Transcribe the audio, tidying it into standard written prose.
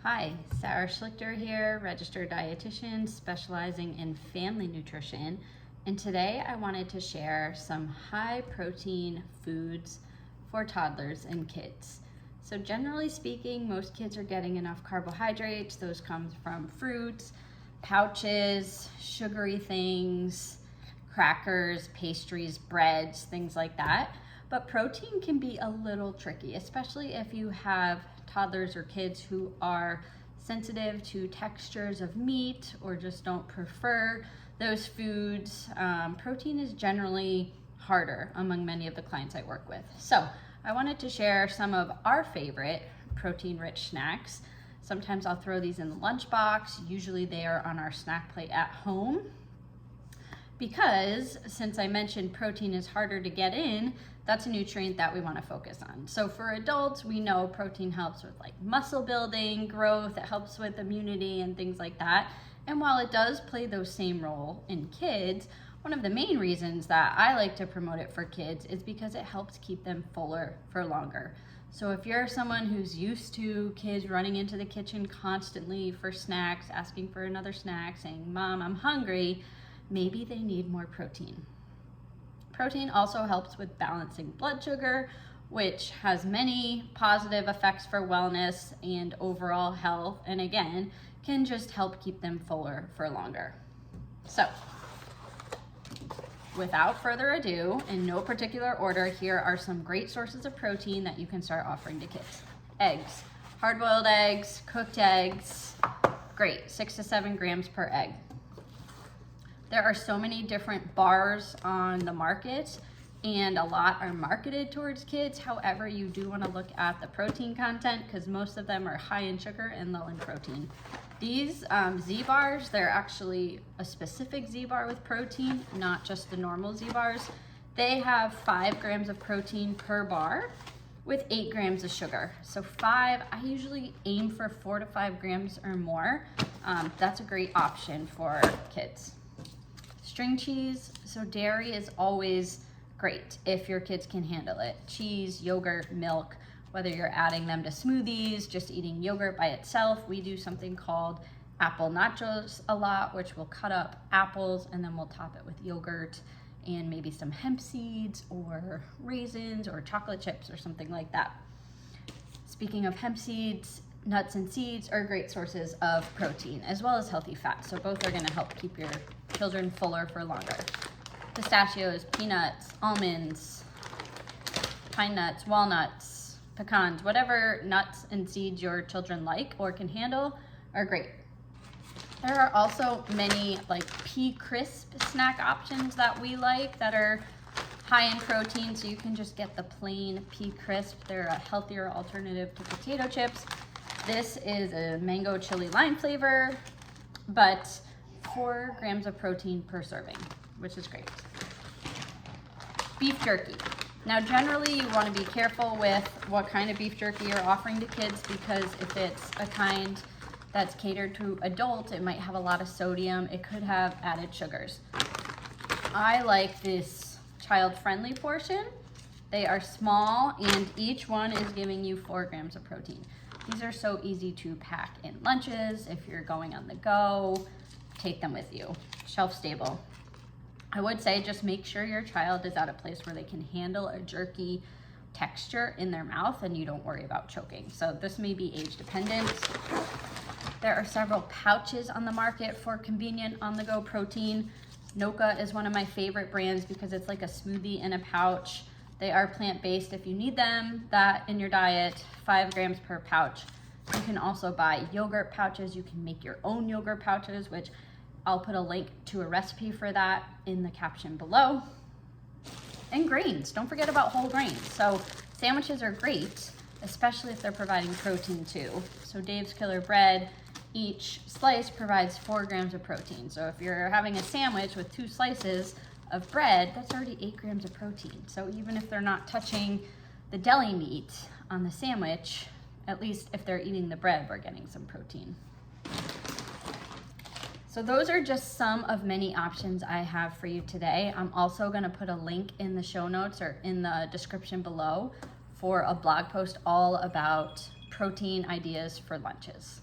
Hi, Sarah Schlichter here, registered dietitian specializing in family nutrition. And today I wanted to share some high protein foods for toddlers and kids. So generally speaking, most kids are getting enough carbohydrates. Those come from fruits, pouches, sugary things, crackers, pastries, breads, things like that. But protein can be a little tricky, especially if you have toddlers or kids who are sensitive to textures of meat or just don't prefer those foods. Protein is generally harder among many of the clients I work with. So I wanted to share some of our favorite protein-rich snacks. Sometimes I'll throw these in the lunchbox. Usually they are on our snack plate at home. Because since I mentioned protein is harder to get in, that's a nutrient that we want to focus on. So for adults, we know protein helps with like muscle building, growth, it helps with immunity and things like that. And while it does play those same role in kids, one of the main reasons that I like to promote it for kids is because it helps keep them fuller for longer. So if you're someone who's used to kids running into the kitchen constantly for snacks, asking for another snack, saying, "Mom, I'm hungry," maybe they need more protein. Protein also helps with balancing blood sugar, which has many positive effects for wellness and overall health, and again, can just help keep them fuller for longer. So, without further ado, in no particular order, here are some great sources of protein that you can start offering to kids. Eggs, hard-boiled eggs, cooked eggs, great, 6 to 7 grams per egg. There are so many different bars on the market and a lot are marketed towards kids. However, you do want to look at the protein content because most of them are high in sugar and low in protein. These Z-bars, they're actually a specific Z-bar with protein, not just the normal Z-bars. They have 5 grams of protein per bar with 8 grams of sugar. So I usually aim for 4 to 5 grams or more. That's a great option for kids. String cheese, so dairy is always great if your kids can handle it. Cheese, yogurt, milk, whether you're adding them to smoothies, just eating yogurt by itself. We do something called apple nachos a lot, which we'll cut up apples and then we'll top it with yogurt and maybe some hemp seeds or raisins or chocolate chips or something like that. Speaking of hemp seeds, nuts and seeds are great sources of protein as well as healthy fat. So both are going to help keep your children fuller for longer. Pistachios, peanuts, almonds, pine nuts, walnuts, pecans, whatever nuts and seeds your children like or can handle are great. There are also many like pea crisp snack options that we like that are high in protein. So you can just get the plain pea crisp. They're a healthier alternative to potato chips. This is a mango chili lime flavor, but 4 grams of protein per serving, which is great. Beef jerky. Now, generally, you want to be careful with what kind of beef jerky you're offering to kids because if it's a kind that's catered to adults, it might have a lot of sodium. It could have added sugars. I like this child-friendly portion. They are small, and each one is giving you 4 grams of protein. These are so easy to pack in lunches. If you're going on the go, take them with you. Shelf stable. I would say just make sure your child is at a place where they can handle a jerky texture in their mouth and you don't worry about choking. So this may be age dependent. There are several pouches on the market for convenient on-the-go protein. Noka is one of my favorite brands because it's like a smoothie in a pouch. They are plant-based if you need them, that in your diet, 5 grams per pouch. You can also buy yogurt pouches. You can make your own yogurt pouches, which I'll put a link to a recipe for that in the caption below. And grains, don't forget about whole grains. So sandwiches are great, especially if they're providing protein too. So Dave's Killer Bread, each slice provides 4 grams of protein. So if you're having a sandwich with 2 slices of bread, that's already 8 grams of protein. So even if they're not touching the deli meat on the sandwich, at least if they're eating the bread, we're getting some protein. So those are just some of many options I have for you today. I'm also going to put a link in the show notes or in the description below for a blog post all about protein ideas for lunches.